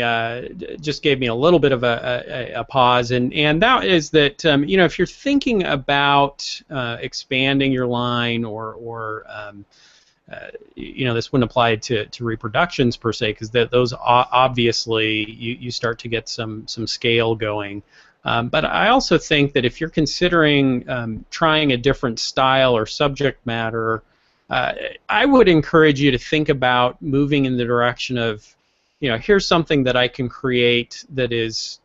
just gave me a little bit of a pause, and that is that you know, if you're thinking about expanding your line, or you know, this wouldn't apply to reproductions per se, because those obviously you start to get some scale going. But I also think that if you're considering trying a different style or subject matter, I would encourage you to think about moving in the direction of, you know, here's something that I can create that is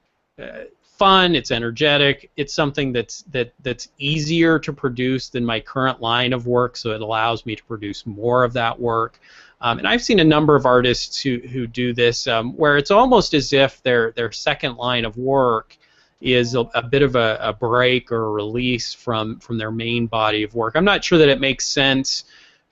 fun, it's energetic, it's something that's easier to produce than my current line of work, so it allows me to produce more of that work. And I've seen a number of artists who do this, where it's almost as if their second line of work is a bit of a break or a release from their main body of work. I'm not sure that it makes sense,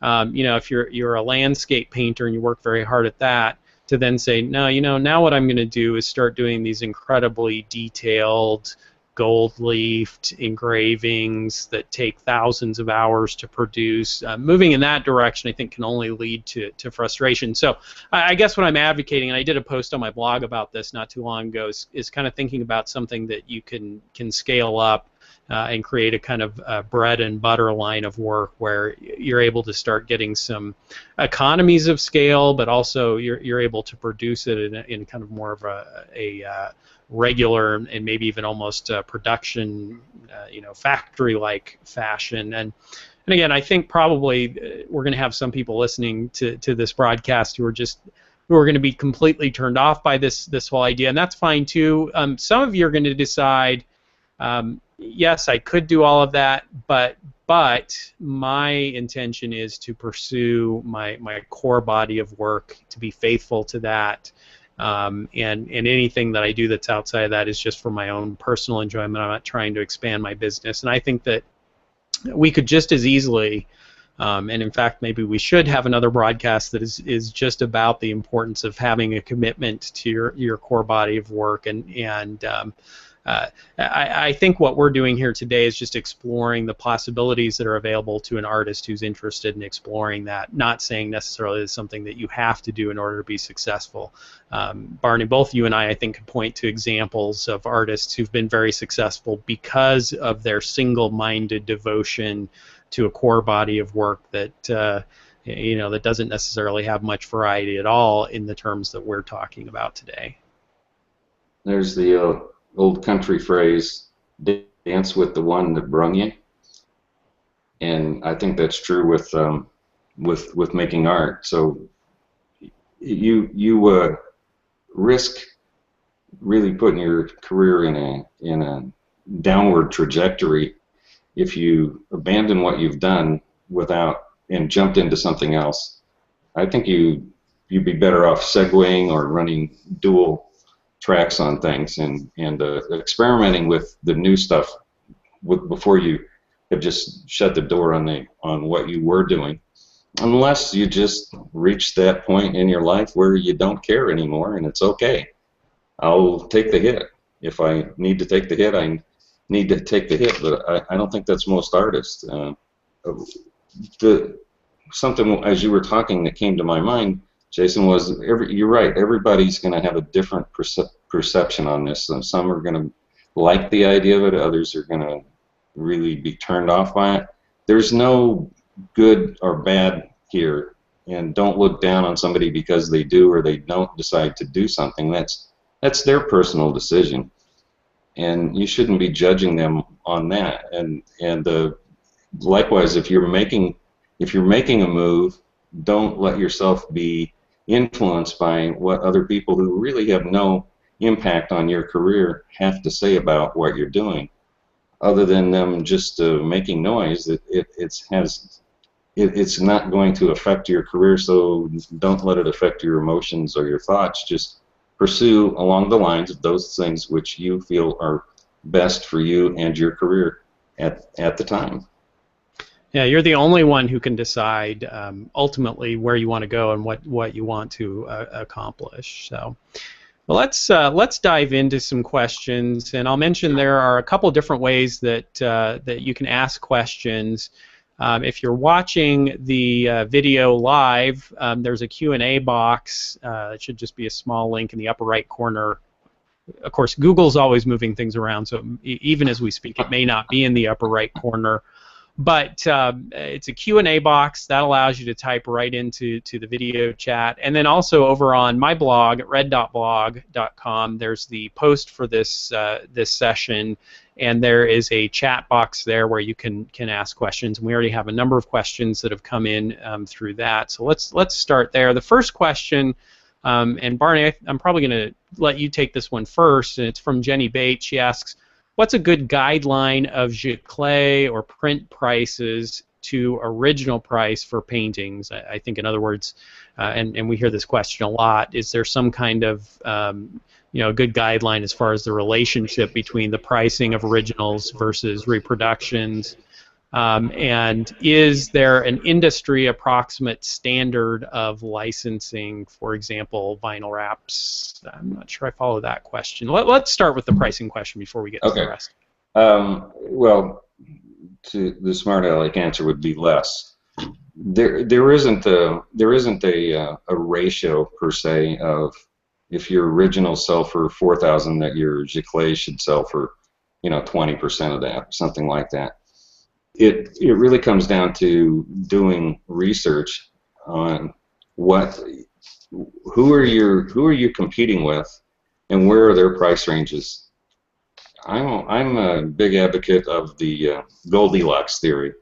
you know, if you're a landscape painter and you work very hard at that, to then say, no, you know, now what I'm going to do is start doing these incredibly detailed gold-leafed engravings that take thousands of hours to produce. Moving in that direction, I think, can only lead to frustration. So I guess what I'm advocating, and I did a post on my blog about this not too long ago, is kind of thinking about something that you can scale up and create a kind of bread and butter line of work where you're able to start getting some economies of scale, but also you're able to produce it in kind of more of a regular and maybe even almost production, you know, factory-like fashion. And again, I think probably we're going to have some people listening to this broadcast who are going to be completely turned off by this whole idea, and that's fine too. Some of you are going to decide, yes, I could do all of that, but my intention is to pursue my core body of work, to be faithful to that. And anything that I do that's outside of that is just for my own personal enjoyment. I'm not trying to expand my business. And I think that we could just as easily, and in fact maybe we should have another broadcast that is just about the importance of having a commitment to your core body of work. I think what we're doing here today is just exploring the possibilities that are available to an artist who's interested in exploring that, not saying necessarily it's something that you have to do in order to be successful. Barney, both you and I think, could point to examples of artists who've been very successful because of their single-minded devotion to a core body of work that you know, that doesn't necessarily have much variety at all in the terms that we're talking about today. There's the old country phrase, dance with the one that brung you, and I think that's true with making art. So you risk really putting your career in downward trajectory if you abandon what you've done and jumped into something else. I think you'd be better off segueing or running dual tracks on things and experimenting with the new stuff before you have just shut the door on what you were doing, unless you just reach that point in your life where you don't care anymore and it's okay. I'll take the hit. If I need to take the hit, I need to take the hit, but I don't think that's most artists. Something as you were talking that came to my mind, Jason, was you're right. Everybody's going to have a different perception on this. And some are going to like the idea of it. Others are going to really be turned off by it. There's no good or bad here, and don't look down on somebody because they do or they don't decide to do something. That's their personal decision, and you shouldn't be judging them on that. And likewise, if you're making a move, don't let yourself be influenced by what other people who really have no impact on your career have to say about what you're doing, other than them just making noise. It's not going to affect your career, so don't let it affect your emotions or your thoughts. Just pursue along the lines of those things which you feel are best for you and your career at the time. Yeah, you're the only one who can decide ultimately where you want to go and what you want to accomplish. So, well, let's dive into some questions, and I'll mention there are a couple different ways that you can ask questions. If you're watching the video live, there's a Q&A box. It should just be a small link in the upper right corner. Of course, Google's always moving things around, so even as we speak, it may not be in the upper right corner. But it's a Q&A box that allows you to type right into the video chat. And then also over on my blog at red.blog.com, there's the post for this session, and there is a chat box there where you can ask questions. And we already have a number of questions that have come in through that. So let's start there. The first question, and Barney, I'm probably going to let you take this one first, and it's from Jenny Bates. She asks, what's a good guideline of giclée or print prices to original price for paintings? I think, in other words, and we hear this question a lot, is there some kind of good guideline as far as the relationship between the pricing of originals versus reproductions? And is there an industry approximate standard of licensing, for example, vinyl wraps? I'm not sure I follow that question. Let's start with the pricing question before we get to the rest. Well, the smart aleck answer would be less. There isn't a ratio per se of if your originals sell for $4,000 that your giclée should sell for 20% of that, something like that. It really comes down to doing research on who are you competing with, and where are their price ranges. I'm a big advocate of the Goldilocks theory.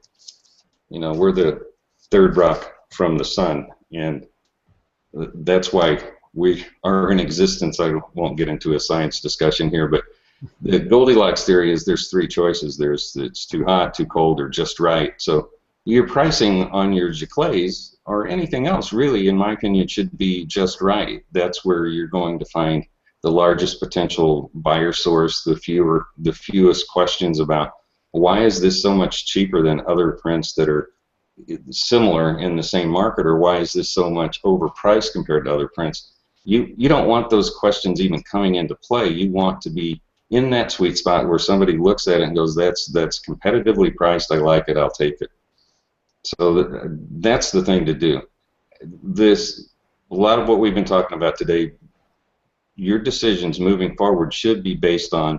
We're the third rock from the sun, and that's why we are in existence. I won't get into a science discussion here, but the Goldilocks theory is there's three choices. It's too hot, too cold, or just right. So your pricing on your giclées or anything else, really, in my opinion, should be just right. That's where you're going to find the largest potential buyer source, the fewest questions about why is this so much cheaper than other prints that are similar in the same market, or why is this so much overpriced compared to other prints. You don't want those questions even coming into play. You want to be in that sweet spot where somebody looks at it and goes, that's competitively priced, I like it, I'll take it. So that's the thing to do. A lot of what we've been talking about today, your decisions moving forward should be based on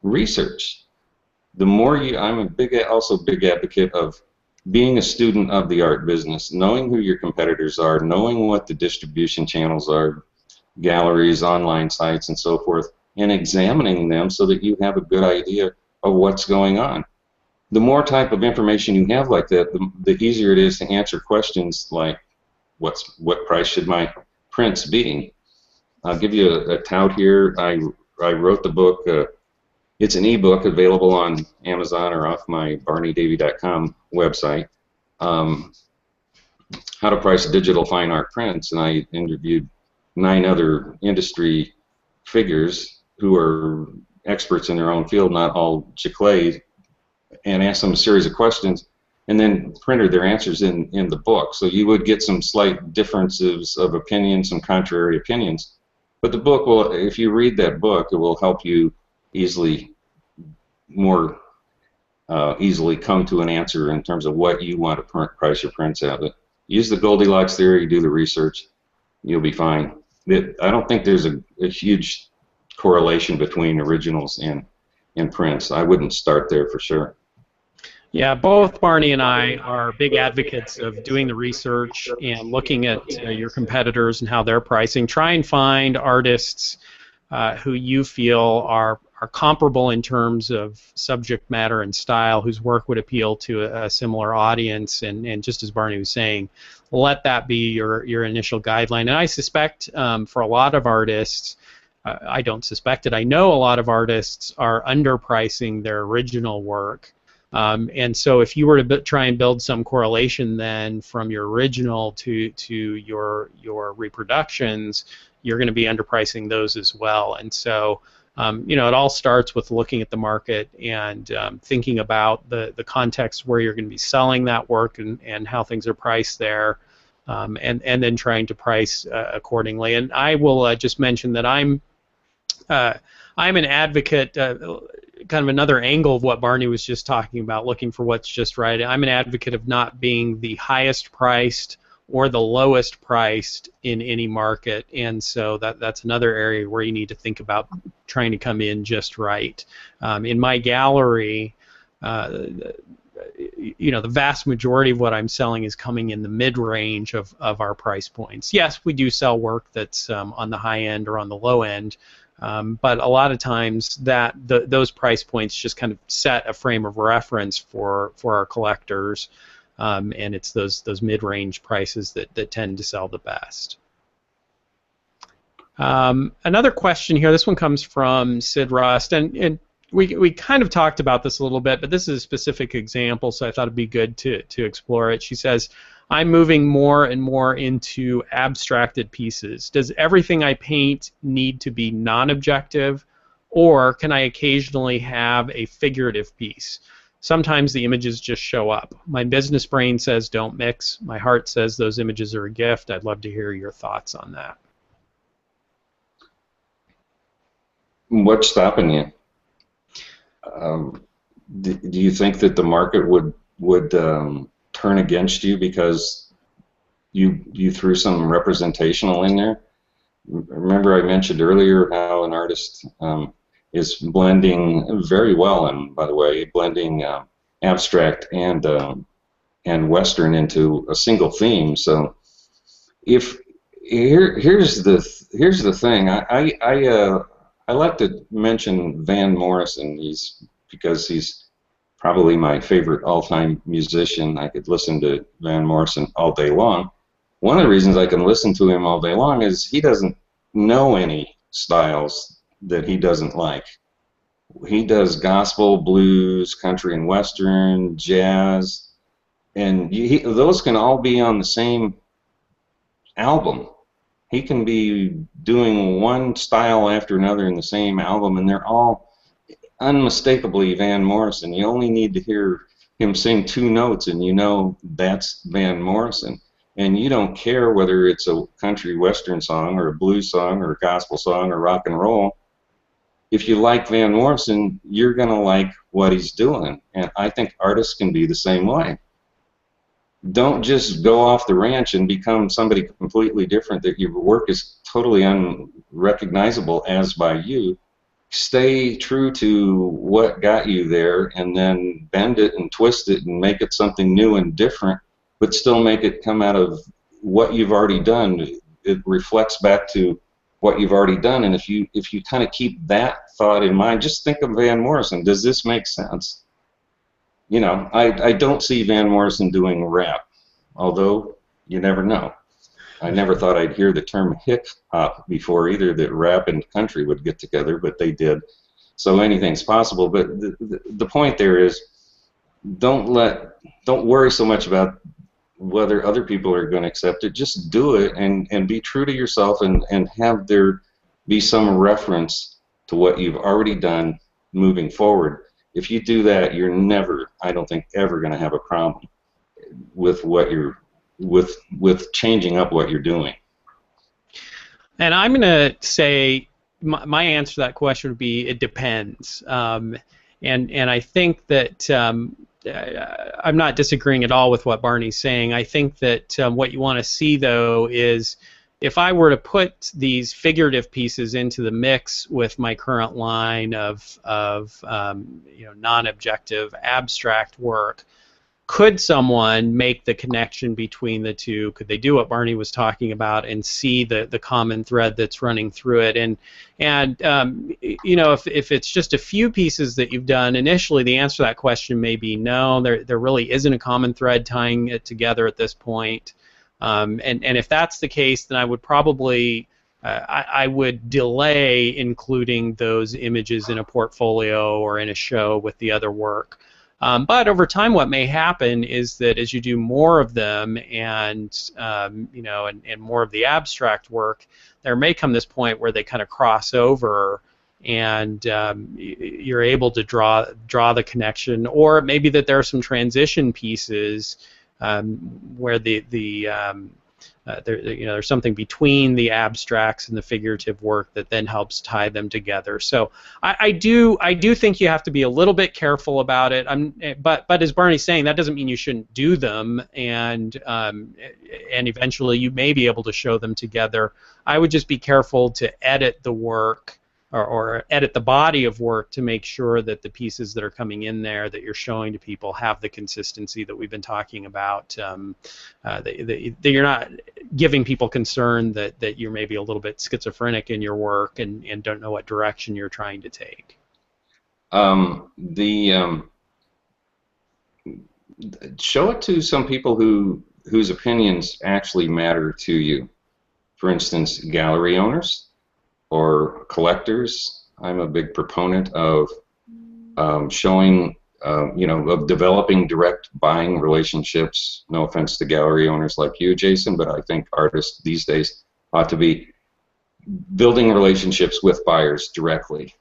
research. I'm also a big advocate of being a student of the art business, knowing who your competitors are, knowing what the distribution channels are, galleries, online sites, and so forth, and examining them so that you have a good idea of what's going on. The more type of information you have like that, the easier it is to answer questions like, what price should my prints be? I'll give you a tout here. I wrote the book It's an ebook available on Amazon or off my barneydavey.com website. How to price digital fine art prints, and I interviewed 9 other industry figures who are experts in their own field, not all chiclets, and asked them a series of questions, and then printed their answers in the book. So you would get some slight differences of opinion, some contrary opinions. But the book will, if you read that book, it will help you more easily come to an answer in terms of what you want to price your prints at. But use the Goldilocks theory, do the research, you'll be fine. I don't think there's a huge correlation between originals and prints. I wouldn't start there for sure. Yeah, both Barney and I are big advocates of doing the research and looking at your competitors and how they're pricing. Try and find artists who you feel are comparable in terms of subject matter and style, whose work would appeal to a similar audience, and just as Barney was saying, let that be your initial guideline. And I suspect for a lot of artists, I don't suspect it, I know a lot of artists are underpricing their original work. And so if you were to try and build some correlation then from your original to your reproductions, you're going to be underpricing those as well. And so it all starts with looking at the market and thinking about the context where you're going to be selling that work and how things are priced there, and then trying to price accordingly. And I will just mention that I'm an advocate, kind of another angle of what Barney was just talking about, looking for what's just right. I'm an advocate of not being the highest priced or the lowest priced in any market, and so that's another area where you need to think about trying to come in just right. In my gallery, the vast majority of what I'm selling is coming in the mid-range of our price points. Yes, we do sell work that's on the high end or on the low end, but a lot of times those price points just kind of set a frame of reference for our collectors, and it's those mid-range prices that tend to sell the best. Another question here. This one comes from Sid Rust, and we kind of talked about this a little bit, but this is a specific example, so I thought it'd be good to explore it. She says, I'm moving more and more into abstracted pieces. Does everything I paint need to be non-objective, or can I occasionally have a figurative piece? Sometimes the images just show up. My business brain says don't mix. My heart says those images are a gift. I'd love to hear your thoughts on that. What's stopping you? Do you think that the market would turn against you because you threw some representational in there? Remember I mentioned earlier how an artist is blending very well, and by the way, blending abstract and Western into a single theme. So here's the thing. I like to mention Van Morrison. Because he's probably my favorite all-time musician. I could listen to Van Morrison all day long. One of the reasons I can listen to him all day long is he doesn't know any styles that he doesn't like. He does gospel, blues, country and western, jazz, and those can all be on the same album. He can be doing one style after another in the same album, and they're all unmistakably Van Morrison. You only need to hear him sing 2 notes and you know that's Van Morrison. And you don't care whether it's a country western song or a blues song or a gospel song or rock and roll. If you like Van Morrison, you're going to like what he's doing. And I think artists can be the same way. Don't just go off the ranch and become somebody completely different that your work is totally unrecognizable as by you. Stay true to what got you there and then bend it and twist it and make it something new and different, but still make it come out of what you've already done. It reflects back to what you've already done, and if you kind of keep that thought in mind, just think of Van Morrison. Does this make sense? You know, I don't see Van Morrison doing rap, although you never know. I never thought I'd hear the term hip hop before either, that rap and country would get together, but they did. so anything's possible. But the point there is, don't worry so much about whether other people are going to accept it. Just do it and be true to yourself, and have there be some reference to what you've already done moving forward. If you do that, you're never, I don't think, ever going to have a problem with what you're with changing up what you're doing. And I'm going to say my answer to that question would be it depends. And I think that I'm not disagreeing at all with what Barney's saying. I think that what you want to see, though, is if I were to put these figurative pieces into the mix with my current line of non-objective abstract work, could someone make the connection between the two? Could they do what Barney was talking about and see the common thread that's running through it? And if it's just a few pieces that you've done initially, the answer to that question may be no. There really isn't a common thread tying it together at this point. And if that's the case, then I would probably I would delay including those images in a portfolio or in a show with the other work. But over time, what may happen is that as you do more of them and more of the abstract work, there may come this point where they kind of cross over, and you're able to draw the connection, or maybe that there are some transition pieces where there's something between the abstracts and the figurative work that then helps tie them together. So I do think you have to be a little bit careful about it. But as Barney's saying, that doesn't mean you shouldn't do them, and eventually you may be able to show them together. I would just be careful to edit the work or edit the body of work to make sure that the pieces that are coming in there that you're showing to people have the consistency that we've been talking about, that you're not giving people concern that you're maybe a little bit schizophrenic in your work and don't know what direction you're trying to take. Show it to some people whose opinions actually matter to you. For instance, gallery owners or collectors. I'm a big proponent of showing, of developing direct buying relationships. No offense to gallery owners like you, Jason, but I think artists these days ought to be building relationships with buyers directly,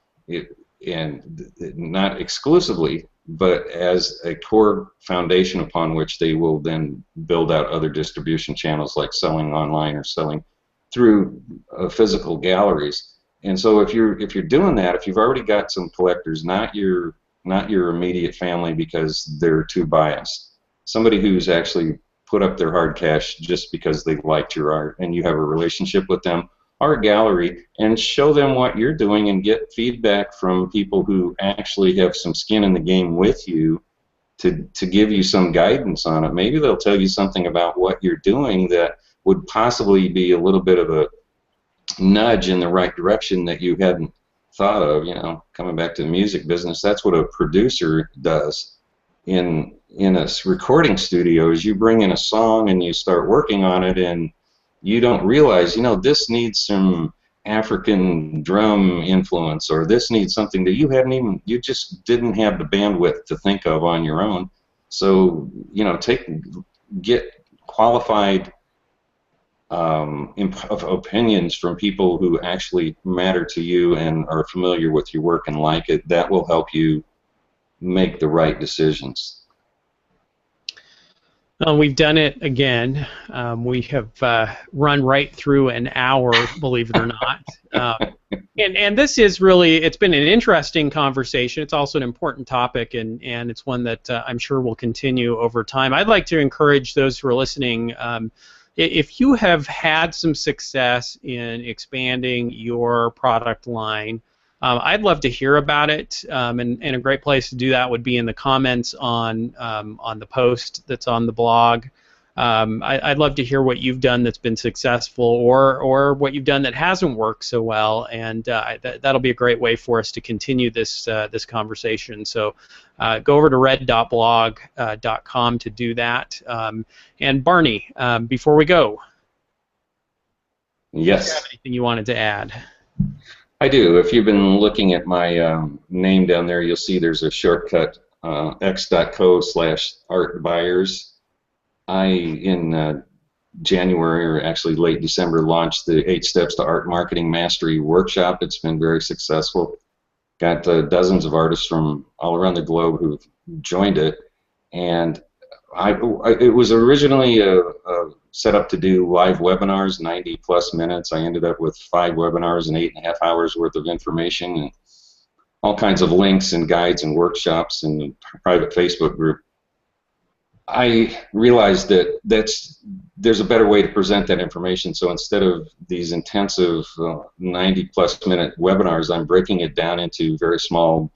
and not exclusively, but as a core foundation upon which they will then build out other distribution channels like selling online or selling through physical galleries. And so if you're doing that, if you've already got some collectors, not your immediate family because they're too biased, somebody who's actually put up their hard cash just because they liked your art and you have a relationship with them, or a gallery, and show them what you're doing and get feedback from people who actually have some skin in the game with you to give you some guidance on it. Maybe they'll tell you something about what you're doing that would possibly be a little bit of a nudge in the right direction that you hadn't thought of. Coming back to the music business, that's what a producer does in a recording studio. Is you bring in a song and you start working on it, and you don't realize, this needs some African drum influence, or this needs something that you just didn't have the bandwidth to think of on your own. So get qualified opinions from people who actually matter to you and are familiar with your work and like it. That will help you make the right decisions. We've done it again. We have run right through an hour, believe it or not. And this is really, it's been an interesting conversation. It's also an important topic, and it's one that I'm sure will continue over time. I'd like to encourage those who are listening, if you have had some success in expanding your product line, I'd love to hear about it, and a great place to do that would be in the comments on the post that's on the blog. I'd love to hear what you've done that's been successful, or what you've done that hasn't worked so well, and that'll be a great way for us to continue this conversation. So go over to red.blog.com to do that. And Barney, before we go, yes, do you have anything you wanted to add? I do. If you've been looking at my name down there, you'll see there's a shortcut, x.co/artbuyers. I, in January, or actually late December, launched the 8 Steps to Art Marketing Mastery workshop. It's been very successful. Got dozens of artists from all around the globe who've joined it. And it was originally set up to do live webinars, 90+ minutes. I ended up with 5 webinars and 8.5 hours worth of information and all kinds of links and guides and workshops and a private Facebook group. I realized that there's a better way to present that information. So instead of these intensive 90+ minute webinars, I'm breaking it down into very small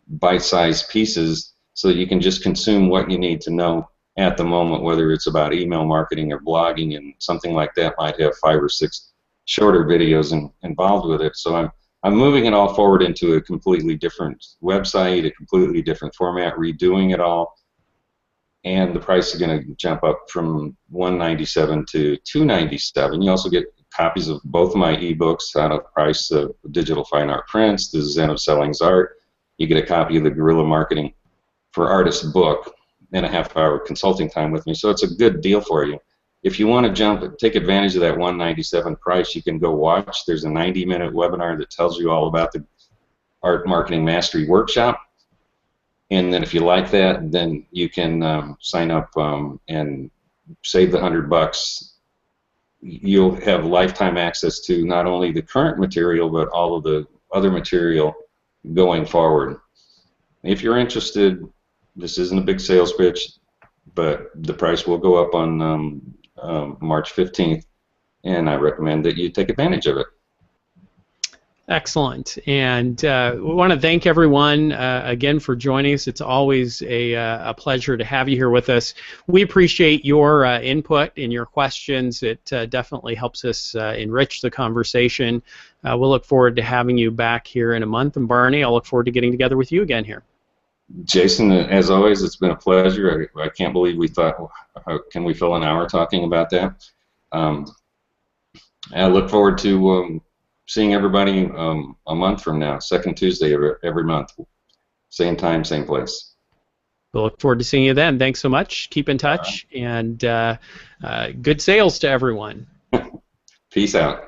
bite-sized pieces so that you can just consume what you need to know at the moment, whether it's about email marketing or blogging, and something like that might have 5 or 6 shorter videos involved with it. So I'm moving it all forward into a completely different website, a completely different format, redoing it all. And the price is going to jump up from $197 to $297. You also get copies of both of my ebooks out of price, Digital Fine Art Prints, The Zen of Selling's Art. You get a copy of the Guerrilla Marketing for Artists book and a half-hour consulting time with me. So it's a good deal for you. If you want to take advantage of that $197 price, you can go watch. There's a 90-minute webinar that tells you all about the Art Marketing Mastery Workshop. And then if you like that, then you can sign up and save the $100. You'll have lifetime access to not only the current material, but all of the other material going forward. If you're interested, this isn't a big sales pitch, but the price will go up on March 15th, and I recommend that you take advantage of it. Excellent. And we want to thank everyone again for joining us. It's always a pleasure to have you here with us. We appreciate your input and your questions. It definitely helps us enrich the conversation. We'll look forward to having you back here in a month. And Barney, I'll look forward to getting together with you again here. Jason, as always, it's been a pleasure. I can't believe we thought, can we fill an hour talking about that? I look forward to seeing everybody a month from now, second Tuesday of every month. Same time, same place. We'll look forward to seeing you then. Thanks so much. Keep in touch, and good sales to everyone. Peace out.